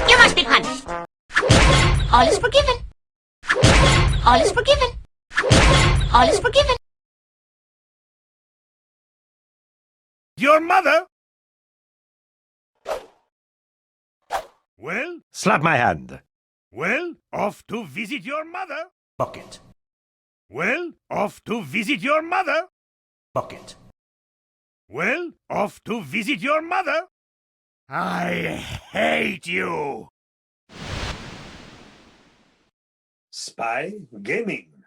You must be punished. All is forgiven. All is forgiven. All is forgiven. Your mother? Well? Slap my hand. Well, off to visit your mother. Bucket. Well, off to visit your mother. Bucket. Well, off to visit your mother. I hate you. Spy Gaming.